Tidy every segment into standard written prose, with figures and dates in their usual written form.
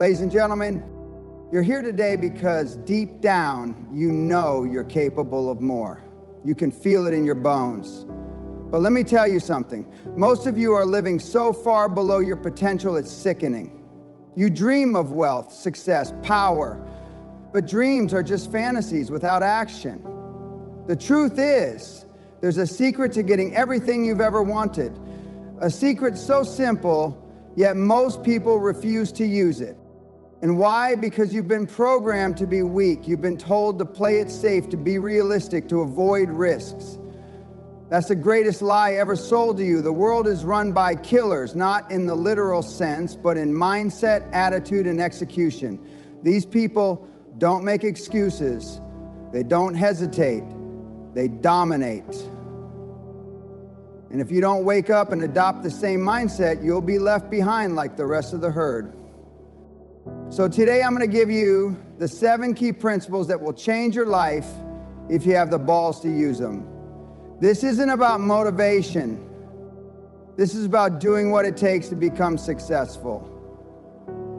Ladies and gentlemen, you're here today because deep down, you know you're capable of more. You can feel it in your bones. But let me tell you something. Most of you are living so far below your potential, it's sickening. You dream of wealth, success, power, but dreams are just fantasies without action. The truth is, there's a secret to getting everything you've ever wanted. A secret so simple, yet most people refuse to use it. And why? Because you've been programmed to be weak. You've been told to play it safe, to be realistic, to avoid risks. That's the greatest lie ever sold to you. The world is run by killers, not in the literal sense, but in mindset, attitude, and execution. These people don't make excuses. They don't hesitate. They dominate. And if you don't wake up and adopt the same mindset, you'll be left behind like the rest of the herd. So today I'm going to give you the 7 key principles that will change your life if you have the balls to use them. This isn't about motivation. This is about doing what it takes to become successful.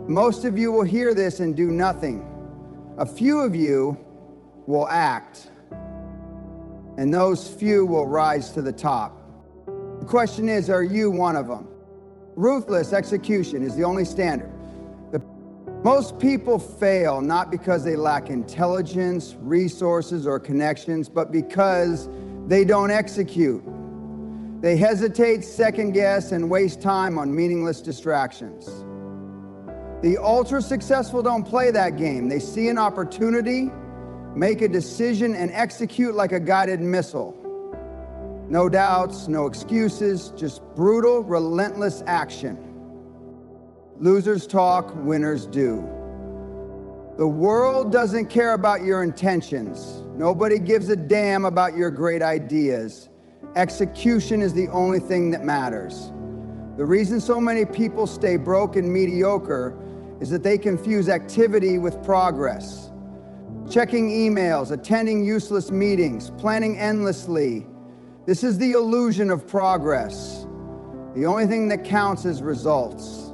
Most of you will hear this and do nothing. A few of you will act, and those few will rise to the top. The question is, are you one of them? Ruthless execution is the only standard. Most people fail not because they lack intelligence, resources, or connections, but because they don't execute. They hesitate, second guess, and waste time on meaningless distractions. The ultra successful don't play that game. They see an opportunity, make a decision, and execute like a guided missile. No doubts, no excuses, just brutal, relentless action. Losers talk, winners do. The world doesn't care about your intentions. Nobody gives a damn about your great ideas. Execution is the only thing that matters. The reason so many people stay broke and mediocre is that they confuse activity with progress. Checking emails, attending useless meetings, planning endlessly. This is the illusion of progress. The only thing that counts is results.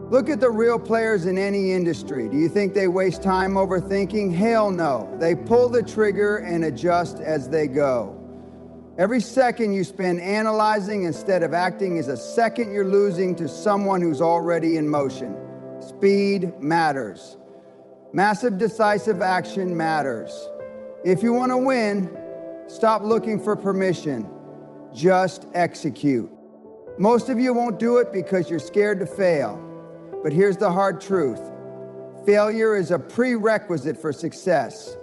Look at the real players in any industry. Do you think they waste time overthinking? Hell no. They pull the trigger and adjust as they go. Every second you spend analyzing instead of acting is a second you're losing to someone who's already in motion. Speed matters. Massive decisive action matters. If you want to win, stop looking for permission. Just execute. Most of you won't do it because you're scared to fail. But here's the hard truth. Failure is a prerequisite for success.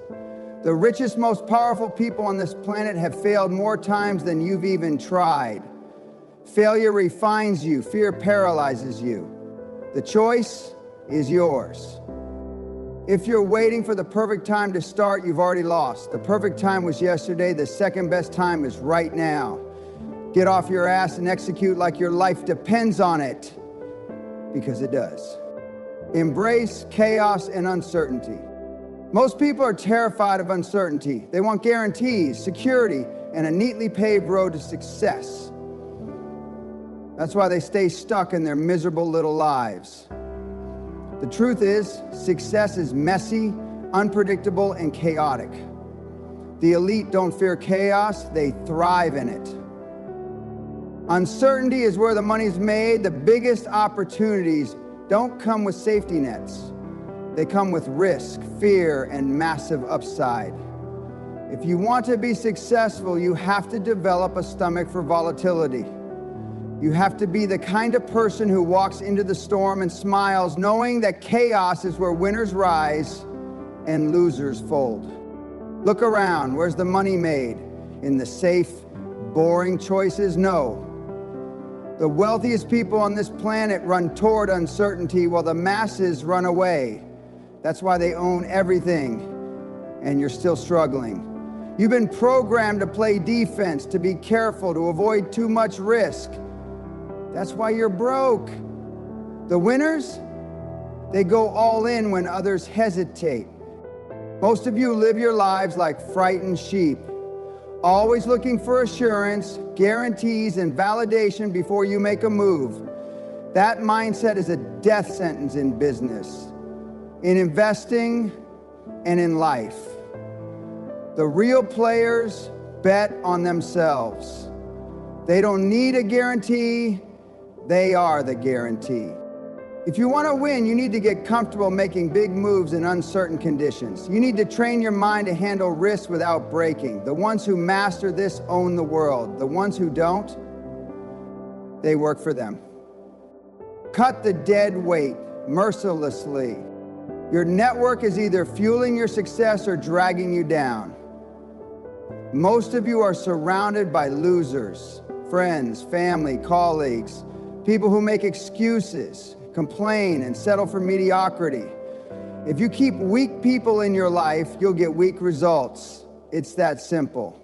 The richest, most powerful people on this planet have failed more times than you've even tried. Failure refines you. Fear paralyzes you. The choice is yours. If you're waiting for the perfect time to start, you've already lost. The perfect time was yesterday. The second best time is right now. Get off your ass and execute like your life depends on it. Because it does. Embrace chaos and uncertainty. Most people are terrified of uncertainty. They want guarantees, security, and a neatly paved road to success. That's why they stay stuck in their miserable little lives. The truth is, success is messy, unpredictable, and chaotic. The elite don't fear chaos, they thrive in it. Uncertainty is where the money's made. The biggest opportunities don't come with safety nets. They come with risk, fear, and massive upside. If you want to be successful, you have to develop a stomach for volatility. You have to be the kind of person who walks into the storm and smiles, knowing that chaos is where winners rise and losers fold. Look around. Where's the money made? In the safe, boring choices? No. The wealthiest people on this planet run toward uncertainty while the masses run away. That's why they own everything, and you're still struggling. You've been programmed to play defense, to be careful, to avoid too much risk. That's why you're broke. The winners, they go all in when others hesitate. Most of you live your lives like frightened sheep, always looking for assurance, guarantees, and validation before you make a move. That mindset is a death sentence in business, in investing, and in life. The real players bet on themselves. They don't need a guarantee, they are the guarantee. If you want to win, you need to get comfortable making big moves in uncertain conditions. You need to train your mind to handle risks without breaking. The ones who master this own the world. The ones who don't, they work for them. Cut the dead weight mercilessly. Your network is either fueling your success or dragging you down. Most of you are surrounded by losers, friends, family, colleagues, people who make excuses, complain, and settle for mediocrity. If you keep weak people in your life, you'll get weak results. It's that simple.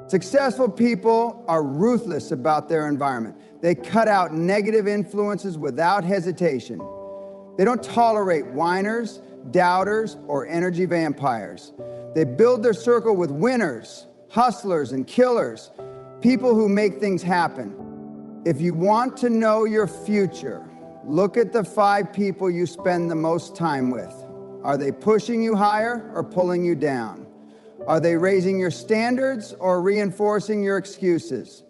Successful people are ruthless about their environment. They cut out negative influences without hesitation. They don't tolerate whiners, doubters, or energy vampires. They build their circle with winners, hustlers, and killers, people who make things happen. If you want to know your future, look at the 5 people you spend the most time with. Are they pushing you higher or pulling you down? Are they raising your standards or reinforcing your excuses?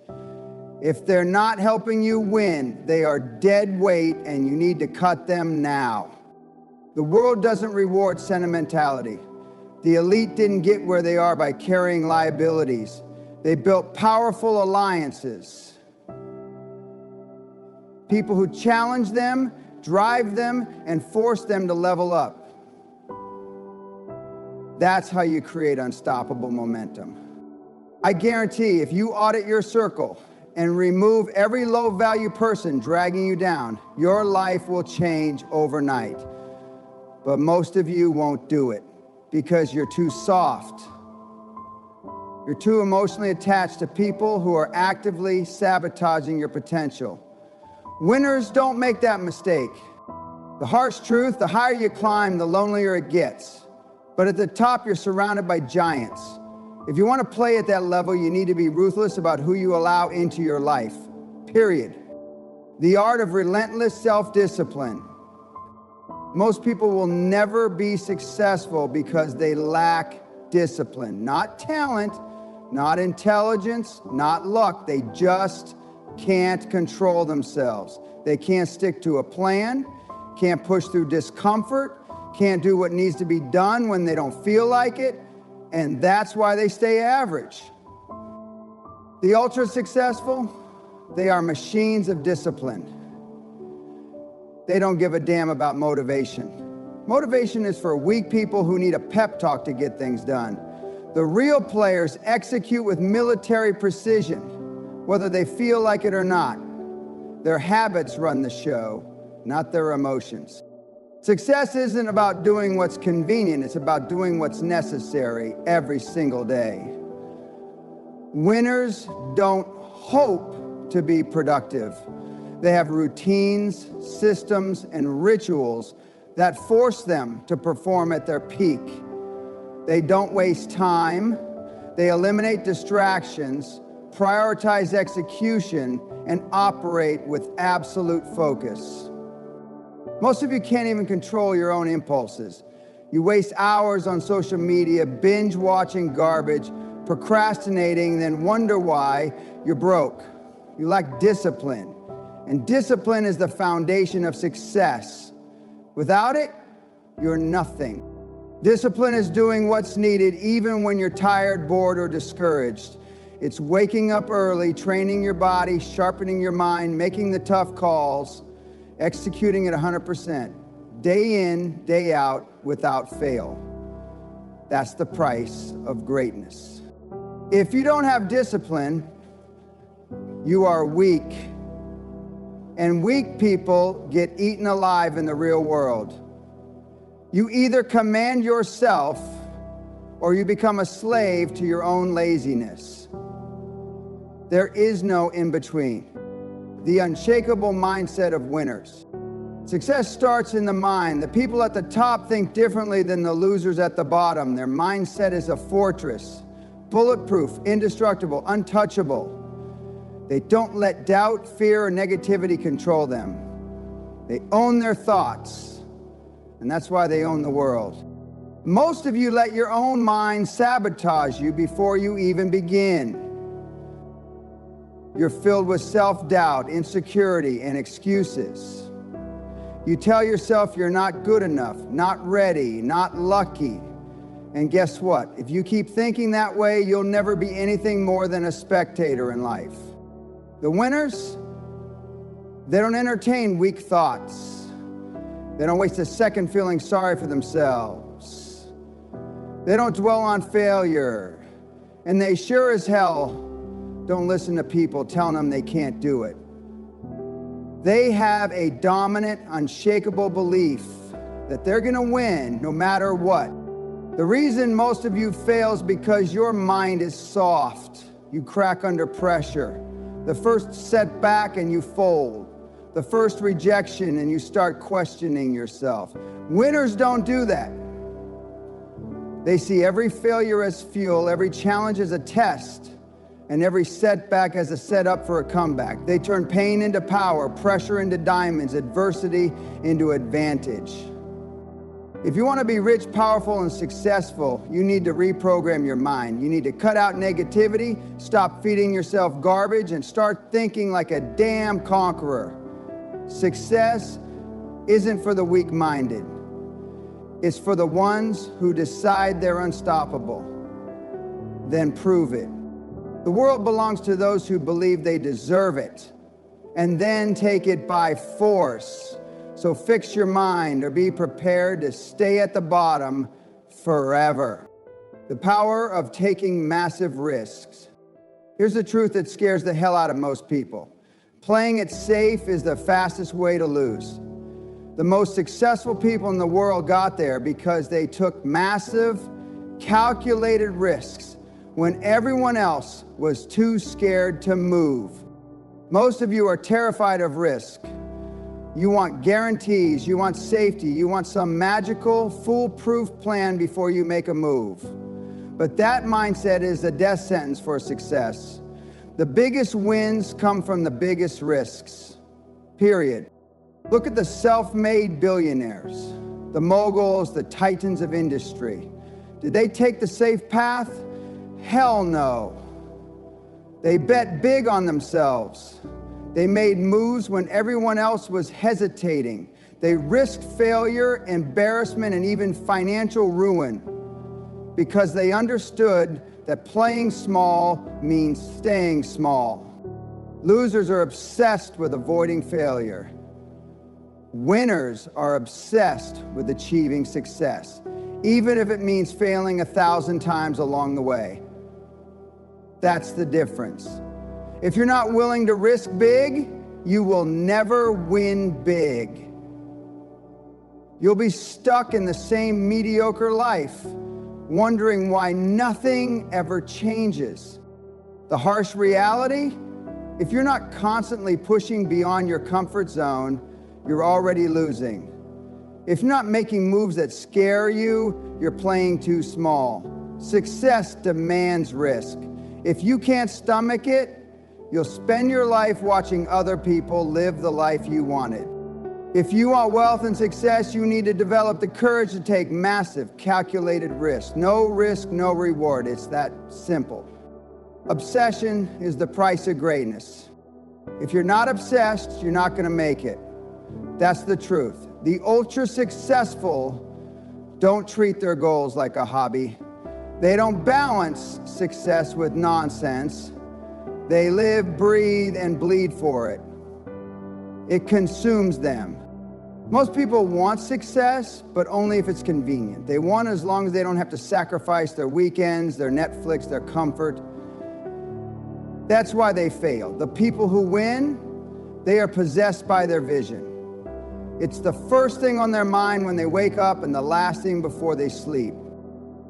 If they're not helping you win, they are dead weight and you need to cut them now. The world doesn't reward sentimentality. The elite didn't get where they are by carrying liabilities. They built powerful alliances. People who challenge them, drive them, and force them to level up. That's how you create unstoppable momentum. I guarantee if you audit your circle and remove every low-value person dragging you down, your life will change overnight. But most of you won't do it because you're too soft. You're too emotionally attached to people who are actively sabotaging your potential. Winners don't make that mistake. The harsh truth, the higher you climb, the lonelier it gets. But at the top, you're surrounded by giants. If you want to play at that level, you need to be ruthless about who you allow into your life, period. The art of relentless self-discipline. Most people will never be successful because they lack discipline. Not talent, not intelligence, not luck. They just can't control themselves. They can't stick to a plan, can't push through discomfort, can't do what needs to be done when they don't feel like it, and that's why they stay average. The ultra successful, they are machines of discipline. They don't give a damn about motivation. Motivation is for weak people who need a pep talk to get things done. The real players execute with military precision, whether they feel like it or not. Their habits run the show, not their emotions. Success isn't about doing what's convenient, it's about doing what's necessary every single day. Winners don't hope to be productive. They have routines, systems, and rituals that force them to perform at their peak. They don't waste time, they eliminate distractions, prioritize execution, and operate with absolute focus. Most of you can't even control your own impulses. You waste hours on social media, binge watching garbage, procrastinating, then wonder why you're broke. You lack discipline. And discipline is the foundation of success. Without it, you're nothing. Discipline is doing what's needed even when you're tired, bored, or discouraged. It's waking up early, training your body, sharpening your mind, making the tough calls, executing at 100%, day in, day out, without fail. That's the price of greatness. If you don't have discipline, you are weak. And weak people get eaten alive in the real world. You either command yourself or you become a slave to your own laziness. There is no in-between. The unshakable mindset of winners. Success starts in the mind. The people at the top think differently than the losers at the bottom. Their mindset is a fortress, bulletproof, indestructible, untouchable. They don't let doubt, fear, or negativity control them. They own their thoughts, and that's why they own the world. Most of you let your own mind sabotage you before you even begin. You're filled with self-doubt, insecurity, and excuses. You tell yourself you're not good enough, not ready, not lucky. And guess what? If you keep thinking that way, you'll never be anything more than a spectator in life. The winners, they don't entertain weak thoughts. They don't waste a second feeling sorry for themselves. They don't dwell on failure. And they sure as hell don't listen to people telling them they can't do it. They have a dominant, unshakable belief that they're going to win no matter what. The reason most of you fail is because your mind is soft. You crack under pressure. The first setback and you fold. The first rejection and you start questioning yourself. Winners don't do that. They see every failure as fuel, every challenge as a test, and every setback as a setup for a comeback. They turn pain into power, pressure into diamonds, adversity into advantage. If you want to be rich, powerful, and successful, you need to reprogram your mind. You need to cut out negativity, stop feeding yourself garbage, and start thinking like a damn conqueror. Success isn't for the weak-minded. It's for the ones who decide they're unstoppable. Then prove it. The world belongs to those who believe they deserve it and then take it by force. So fix your mind or be prepared to stay at the bottom forever. The power of taking massive risks. Here's the truth that scares the hell out of most people. Playing it safe is the fastest way to lose. The most successful people in the world got there because they took massive, calculated risks when everyone else was too scared to move. Most of you are terrified of risk. You want guarantees, you want safety, you want some magical, foolproof plan before you make a move. But that mindset is a death sentence for success. The biggest wins come from the biggest risks, period. Look at the self-made billionaires, the moguls, the titans of industry. Did they take the safe path? Hell no. They bet big on themselves. They made moves when everyone else was hesitating. They risked failure, embarrassment, and even financial ruin because they understood that playing small means staying small. Losers are obsessed with avoiding failure. Winners are obsessed with achieving success, even if it means failing 1,000 times along the way. That's the difference. If you're not willing to risk big, you will never win big. You'll be stuck in the same mediocre life, wondering why nothing ever changes. The harsh reality, if you're not constantly pushing beyond your comfort zone, you're already losing. If you're not making moves that scare you, you're playing too small. Success demands risk. If you can't stomach it, you'll spend your life watching other people live the life you wanted. If you want wealth and success, you need to develop the courage to take massive, calculated risks. No risk, no reward. It's that simple. Obsession is the price of greatness. If you're not obsessed, you're not going to make it. That's the truth. The ultra successful don't treat their goals like a hobby. They don't balance success with nonsense. They live, breathe, and bleed for it. It consumes them. Most people want success, but only if it's convenient. They want it as long as they don't have to sacrifice their weekends, their Netflix, their comfort. That's why they fail. The people who win, they are possessed by their vision. It's the first thing on their mind when they wake up and the last thing before they sleep.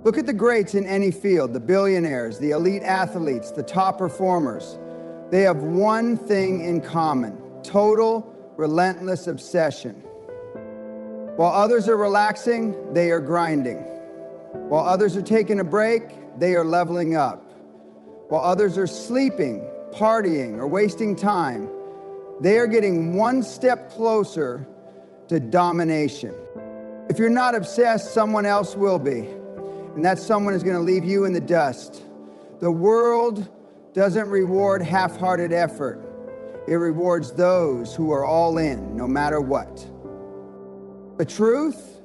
Look at the greats in any field, the billionaires, the elite athletes, the top performers. They have one thing in common: total, relentless obsession. While others are relaxing, they are grinding. While others are taking a break, they are leveling up. While others are sleeping, partying, or wasting time, they are getting one step closer to domination. If you're not obsessed, someone else will be. And that someone is going to leave you in the dust. The world doesn't reward half-hearted effort. It rewards those who are all in, no matter what. The truth,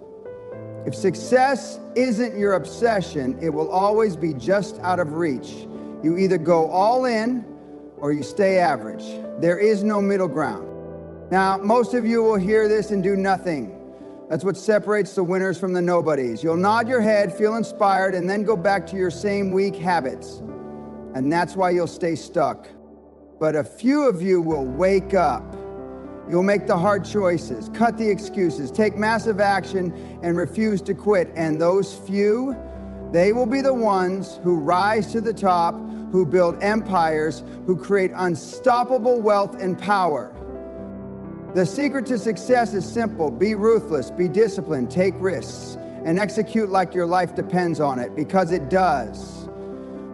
if success isn't your obsession, it will always be just out of reach. You either go all in or you stay average. There is no middle ground. Now, most of you will hear this and do nothing. That's what separates the winners from the nobodies. You'll nod your head, feel inspired, and then go back to your same weak habits. And that's why you'll stay stuck. But a few of you will wake up. You'll make the hard choices, cut the excuses, take massive action, and refuse to quit. And those few, they will be the ones who rise to the top, who build empires, who create unstoppable wealth and power. The secret to success is simple. Be ruthless, be disciplined, take risks, and execute like your life depends on it, because it does.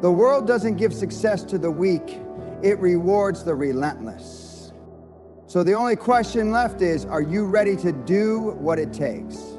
The world doesn't give success to the weak. It rewards the relentless. So the only question left is, are you ready to do what it takes?